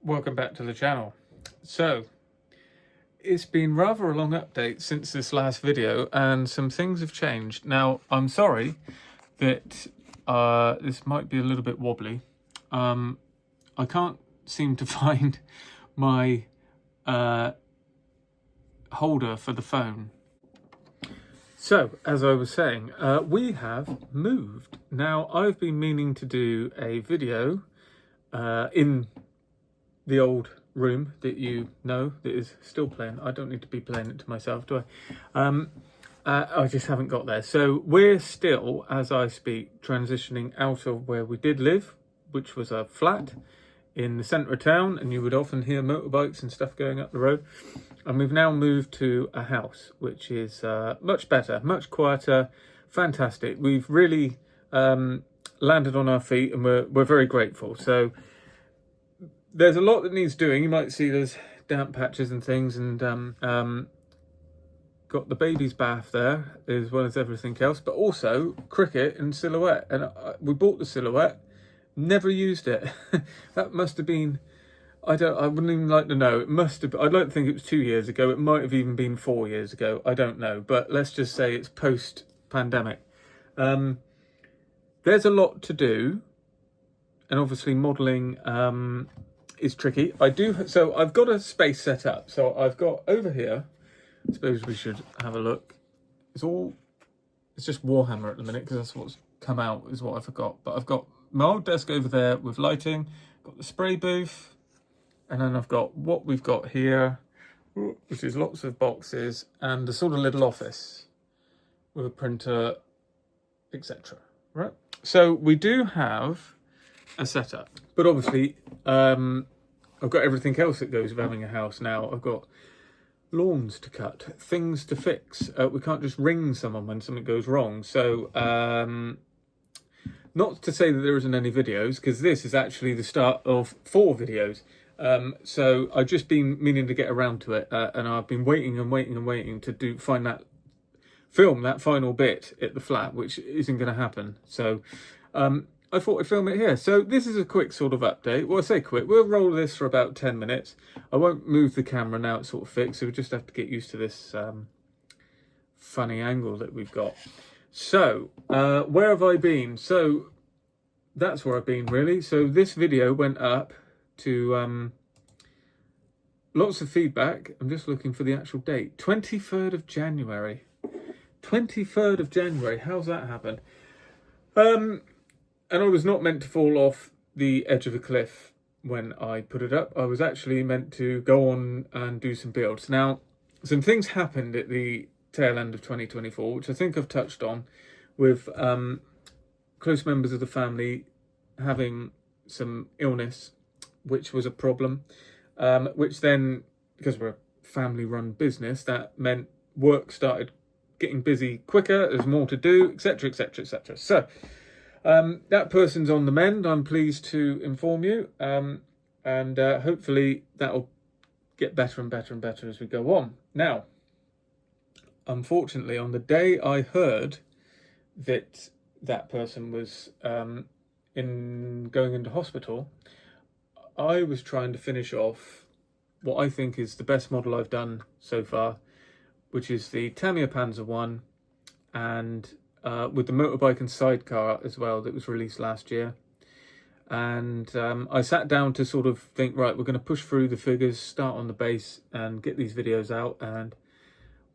Welcome back to the channel. So, it's been rather a long update since this last video and some things have changed. Now, I'm sorry that this might be a little bit wobbly. I can't seem to find my holder for the phone. So, as I was saying, we have moved. Now, I've been meaning to do a video in the old room that you know that is still playing. I don't need to be playing it to myself, do I? I just haven't got there. So we're still, as I speak, transitioning out of where we did live, which was a flat in the centre of town, and you would often hear motorbikes and stuff going up the road. And we've now moved to a house, which is much better, much quieter, fantastic. We've really landed on our feet, and we're very grateful. So there's a lot that needs doing. You might see there's damp patches and things, and got the baby's bath there as well as everything else, but also cricket and silhouette. And we bought the silhouette, never used it. That must have been, I wouldn't even like to know. It must have, I'd like to think it was 2 years ago. It might have even been 4 years ago. I don't know, but let's just say it's post-pandemic. There's a lot to do, and obviously modelling is tricky. So I've got a space set up. So I've got over here, I suppose we should have a look. It's just Warhammer at the minute because that's what's come out, is what I forgot. But I've got my old desk over there with lighting, got the spray booth, and then I've got what we've got here, which is lots of boxes and a sort of little office with a printer, etc. Right? So we do have a setup, but obviously I've got everything else that goes with having a house now. I've got lawns to cut, things to fix. We can't just ring someone when something goes wrong. So not to say that there isn't any videos, because this is actually the start of 4 videos. So I've just been meaning to get around to it, and I've been waiting to film that final bit at the flat, which isn't going to happen. So I thought I'd film it here. So this is a quick sort of update. Well, I say quick, we'll roll this for about 10 minutes. I won't move the camera now, it's sort of fixed, so we just have to get used to this funny angle that we've got. So, where have I been? So, that's where I've been, really. So this video went up to lots of feedback. I'm just looking for the actual date. 23rd of January. 23rd of January, how's that happen? And I was not meant to fall off the edge of a cliff when I put it up. I was actually meant to go on and do some builds. Now, some things happened at the tail end of 2024, which I think I've touched on, with close members of the family having some illness, which was a problem, which then, because we're a family-run business, that meant work started getting busy quicker, there's more to do, etc., etc., etc. So, that person's on the mend, I'm pleased to inform you, and hopefully that'll get better and better and better as we go on. Now, unfortunately, on the day I heard that that person was going into hospital, I was trying to finish off what I think is the best model I've done so far, which is the Tamiya Panzer 1, and with the motorbike and sidecar as well that was released last year. And I sat down to sort of think, right, we're going to push through the figures, start on the base and get these videos out. And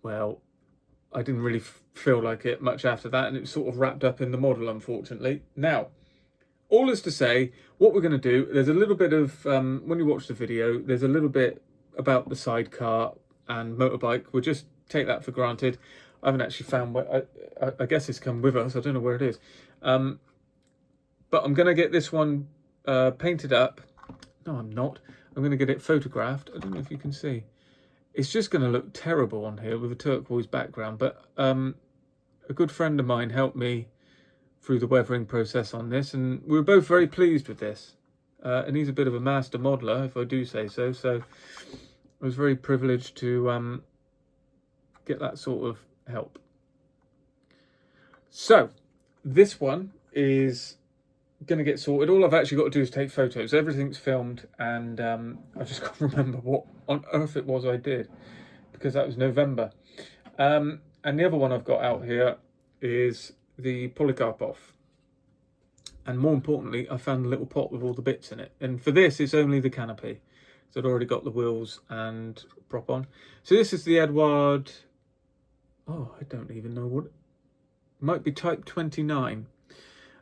well, I didn't really feel like it much after that, and it was sort of wrapped up in the model, unfortunately. Now, all is to say, what we're going to do, there's a little bit of, when you watch the video, there's a little bit about the sidecar and motorbike. We'll just take that for granted. I haven't actually found where, I guess it's come with us, I don't know where it is. But I'm going to get this one painted up. No, I'm not. I'm going to get it photographed. I don't know if you can see. It's just going to look terrible on here with a turquoise background, but a good friend of mine helped me through the weathering process on this, and we were both very pleased with this. And he's a bit of a master modeler, if I do say so. So I was very privileged to get that sort of help. So this one is going to get sorted. All I've actually got to do is take photos. Everything's filmed, and I just can't remember what on earth it was I did, because that was November. And the other one I've got out here is the Polycarpov. And more importantly, I found a little pot with all the bits in it. And for this, it's only the canopy. So I'd already got the wheels and prop on. So this is the Edward... Oh, I don't even know what... It might be Type 29.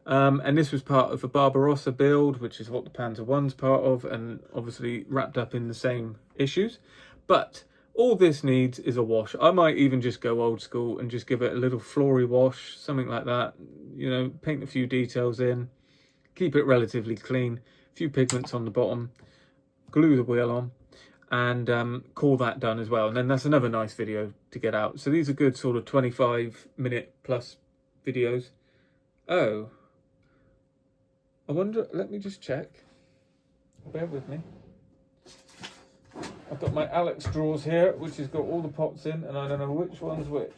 And this was part of a Barbarossa build, which is what the Panzer I's part of, and obviously wrapped up in the same issues. But all this needs is a wash. I might even just go old school and just give it a little flory wash, something like that. You know, paint a few details in, keep it relatively clean, a few pigments on the bottom, glue the wheel on, and call that done as well. And then that's another nice video to get out. So these are good sort of 25-minute plus videos. Oh, I wonder, let me just check. Bear with me. I've got my Alex drawers here, which has got all the pots in, and I don't know which one's which.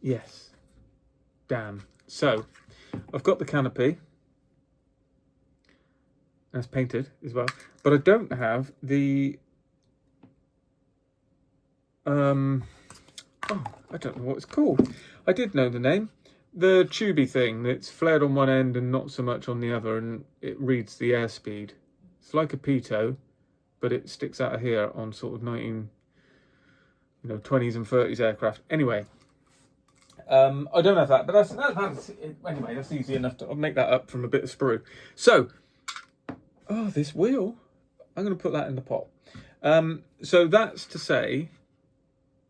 Yes. Damn. So, I've got the canopy. That's painted as well. But I don't have the... Oh, I don't know what it's called. I did know the name. The tubey thing that's flared on one end and not so much on the other, and it reads the airspeed. It's like a pitot, but it sticks out of here on sort of 20s and 30s aircraft. Anyway, I don't have that, but that's anyway, that's easy enough to... I'll make that up from a bit of sprue. So, oh, this wheel, I'm going to put that in the pot. So that's to say,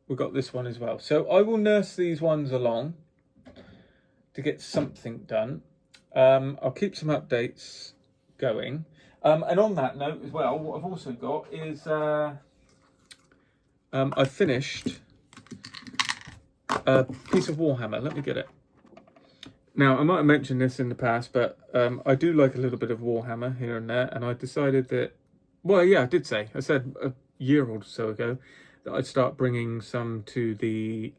we've got this one as well. So I will nurse these ones along to get something done. I'll keep some updates going. And on that note as well, what I've also got is I've finished a piece of Warhammer. Let me get it. Now, I might have mentioned this in the past, but I do like a little bit of Warhammer here and there, and I decided that, well, yeah, I did say, I said a year or so ago that I'd start bringing some to the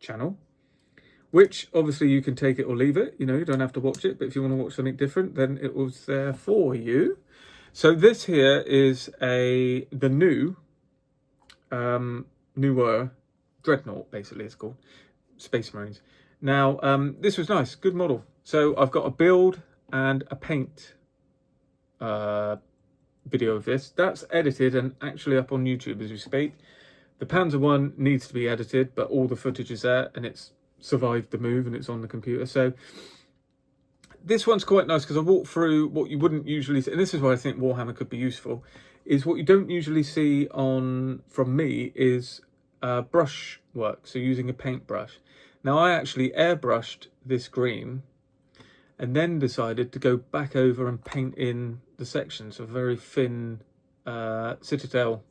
channel, which obviously you can take it or leave it. You know, you don't have to watch it, but if you want to watch something different, then it was there for you. So this here is the newer Dreadnought, basically it's called, Space Marines. Now, this was nice, good model. So I've got a build and a paint video of this. That's edited and actually up on YouTube as we speak. The Panzer One needs to be edited, but all the footage is there and it's survived the move and it's on the computer. So this one's quite nice because I walked through what you wouldn't usually see, and this is why I think Warhammer could be useful, is what you don't usually see from me is brush work, so using a paintbrush. Now I actually airbrushed this green and then decided to go back over and paint in the sections of very thin Citadel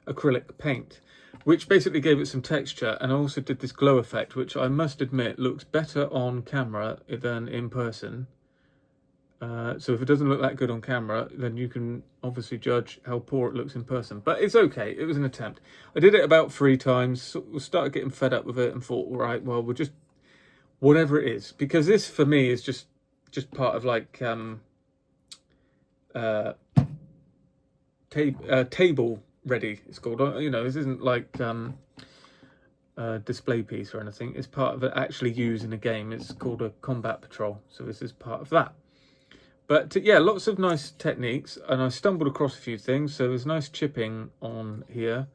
acrylic paint, which basically gave it some texture, and I also did this glow effect, which I must admit looks better on camera than in person. So if it doesn't look that good on camera, then you can obviously judge how poor it looks in person. But it's okay, it was an attempt. I did it about 3 times, started getting fed up with it and thought, all right, well, we'll just, whatever it is. Because this, for me, is just part of like table ready, it's called. You know, this isn't like a display piece or anything. It's part of it actually used in a game. It's called a combat patrol. So this is part of that. But yeah, lots of nice techniques, and I stumbled across a few things. So there's nice chipping on here.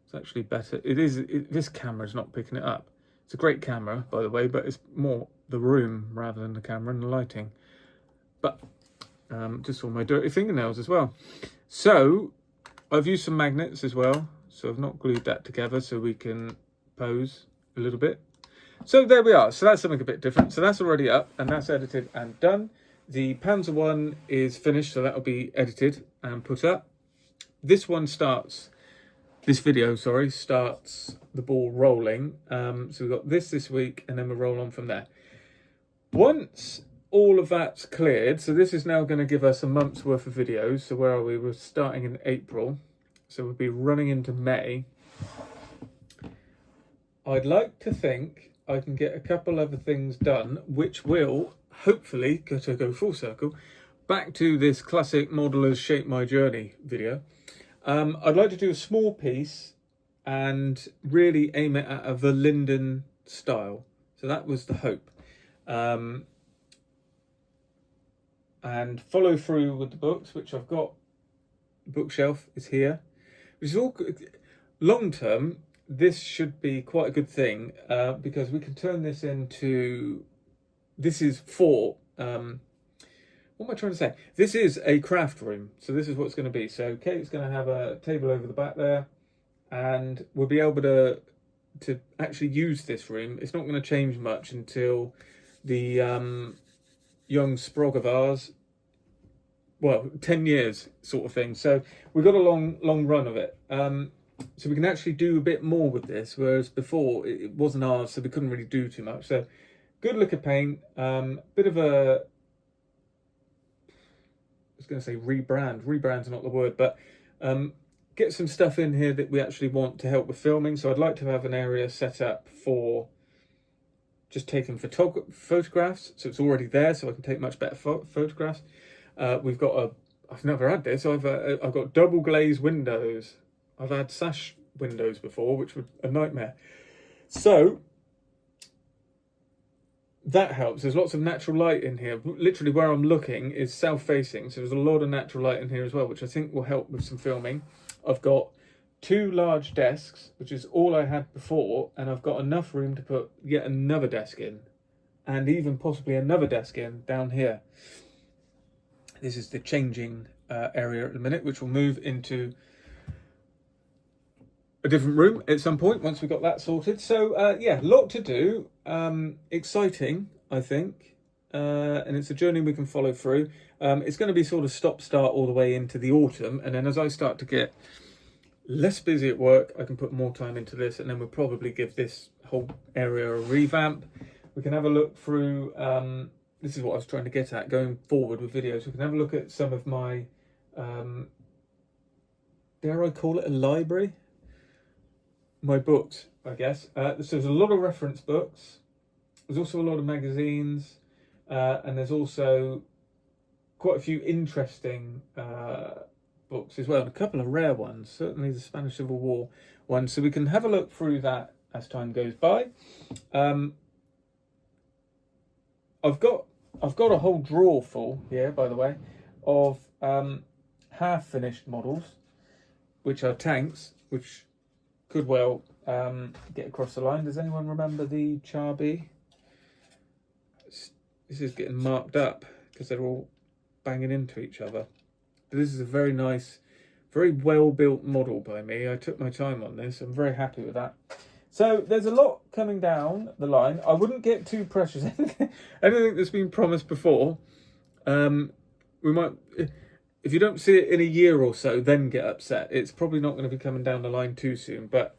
It's actually better. This camera's not picking it up. It's a great camera, by the way, but it's more the room rather than the camera and the lighting. But just all my dirty fingernails as well. So I've used some magnets as well. So I've not glued that together so we can pose a little bit. So there we are. So that's something a bit different. So that's already up and that's edited and done. The Panzer One is finished, so that'll be edited and put up. This video starts the ball rolling. So we've got this week, and then we'll roll on from there. Once all of that's cleared, so this is now going to give us a month's worth of videos. So where are we? We're starting in April, so we'll be running into May. I'd like to think I can get a couple other things done, which will hopefully go full circle back to this classic modelers shape my journey video. I'd like to do a small piece and really aim it at a Verlinden style. So that was the hope. And follow through with the books, which I've got. The bookshelf is here, which is all long term. This should be quite a good thing because we can turn this into. This is for. What am I trying to say? This is a craft room, so this is what it's going to be. So Kate's going to have a table over the back there, and we'll be able to actually use this room. It's not going to change much until the young sprog of ours, well, 10 years sort of thing. So we've got a long run of it. So we can actually do a bit more with this, whereas before it wasn't ours, so we couldn't really do too much. So good look of paint, bit of a, I was going to say rebrand. Rebrand's not the word, but get some stuff in here that we actually want to help with filming. So I'd like to have an area set up for just taking photographs. So it's already there, so I can take much better photographs. We've got I've never had this. I've got double glazed windows. I've had sash windows before, which were a nightmare. So that helps. There's lots of natural light in here. Literally where I'm looking is south-facing, so there's a lot of natural light in here as well, which I think will help with some filming. I've got 2 large desks, which is all I had before, and I've got enough room to put yet another desk in, and even possibly another desk in down here. This is the changing area at the minute, which will move into a different room at some point once we've got that sorted. So yeah, lot to do. Exciting, I think, and it's a journey we can follow through. It's going to be sort of stop-start all the way into the autumn, and then as I start to get less busy at work, I can put more time into this, and then we'll probably give this whole area a revamp. We can have a look through, this is what I was trying to get at, going forward with videos. We can have a look at some of my, dare I call it a library? My books, I guess. So there's a lot of reference books. There's also a lot of magazines, and there's also quite a few interesting books as well, and a couple of rare ones, certainly the Spanish Civil War one. So we can have a look through that as time goes by. I've got a whole drawer full here, by the way, of half-finished models, which are tanks, which could well get across the line. Does anyone remember the Charby? This is getting marked up because they're all banging into each other. But this is a very nice, very well-built model by me. I took my time on this. I'm very happy with that. So there's a lot coming down the line. I wouldn't get too precious. Anything that's been promised before, we might, if you don't see it in a year or so, then get upset. It's probably not going to be coming down the line too soon. But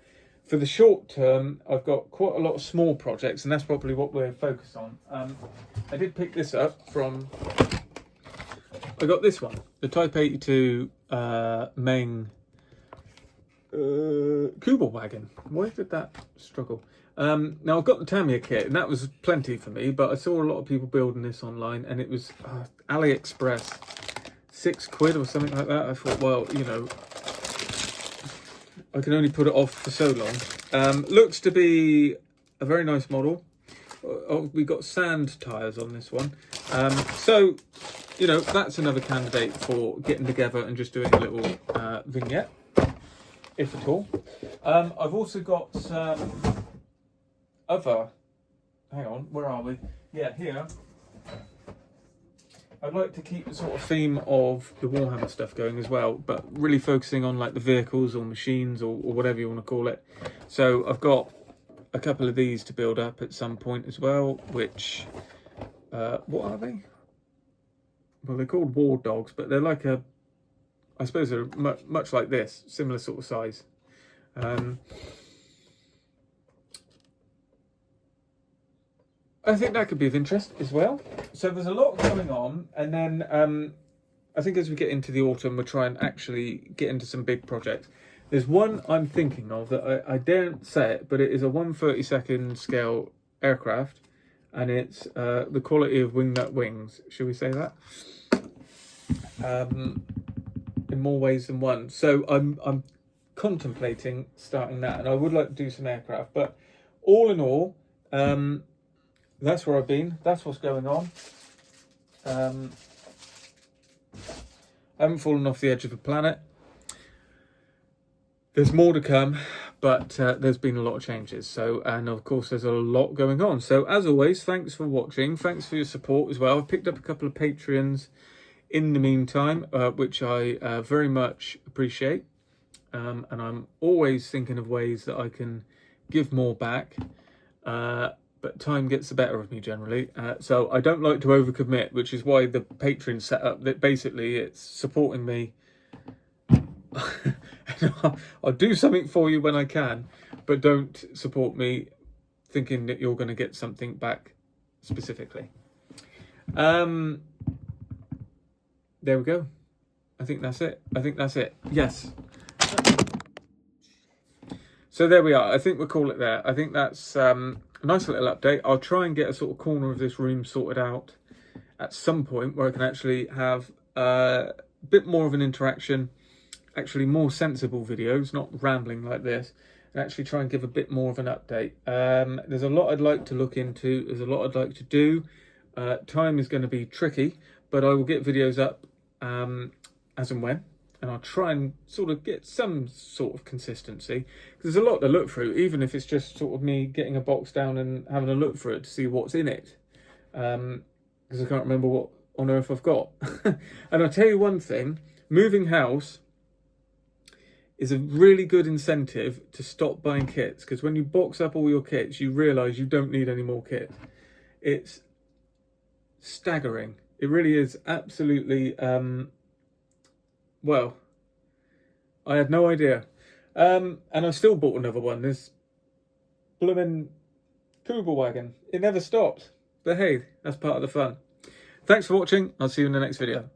for the short term, I've got quite a lot of small projects, and that's probably what we're focused on. I did pick this up from, I got this one, the Type 82 Meng Kubel wagon. Why did that struggle? Now I've got the Tamiya kit, and that was plenty for me, but I saw a lot of people building this online, and it was AliExpress, £6 or something like that. I thought, well, you know, I can only put it off for so long. Looks to be a very nice model. We got sand tyres on this one, so you know, that's another candidate for getting together and just doing a little vignette, if at all. I've also got some other, hang on, where are we? Yeah, here. I'd like to keep the sort of theme of the Warhammer stuff going as well, but really focusing on like the vehicles or machines or whatever you want to call it. So I've got a couple of these to build up at some point as well, which, what are they? Well, they're called War Dogs, but they're like a, I suppose they're much like this, similar sort of size. I think that could be of interest as well. So there's a lot going on, and then I think as we get into the autumn, we'll try and actually get into some big projects. There's one I'm thinking of that I daren't say it, but it is a 1/32 scale aircraft, and it's the quality of wingnut wings. Shall we say that? In more ways than one. So I'm contemplating starting that, and I would like to do some aircraft. But all in all, that's where I've been. That's what's going on. I haven't fallen off the edge of the planet. There's more to come, but there's been a lot of changes. So, and of course, there's a lot going on. So, as always, thanks for watching. Thanks for your support as well. I've picked up a couple of Patreons in the meantime, which I very much appreciate. And I'm always thinking of ways that I can give more back. But time gets the better of me generally. So I don't like to overcommit, which is why the Patreon set up that basically it's supporting me. I'll do something for you when I can, but don't support me thinking that you're going to get something back specifically. There we go. I think that's it. Yes. So there we are. I think we'll call it there. I think that's a nice little update. I'll try and get a sort of corner of this room sorted out at some point where I can actually have a bit more of an interaction, actually more sensible videos, not rambling like this, and actually try and give a bit more of an update. There's a lot I'd like to look into. There's a lot I'd like to do. Time is going to be tricky, but I will get videos up as and when, and I'll try and sort of get some sort of consistency, because there's a lot to look through, even if it's just sort of me getting a box down and having a look through it to see what's in it, because I can't remember what on earth I've got. And I'll tell you one thing, moving house is a really good incentive to stop buying kits, because when you box up all your kits, you realise you don't need any more kit. It's staggering. It really is absolutely, well, I had no idea. And I still bought another one, this blooming Cougar wagon. It never stops. But hey, that's part of the fun. Thanks for watching. I'll see you in the next video.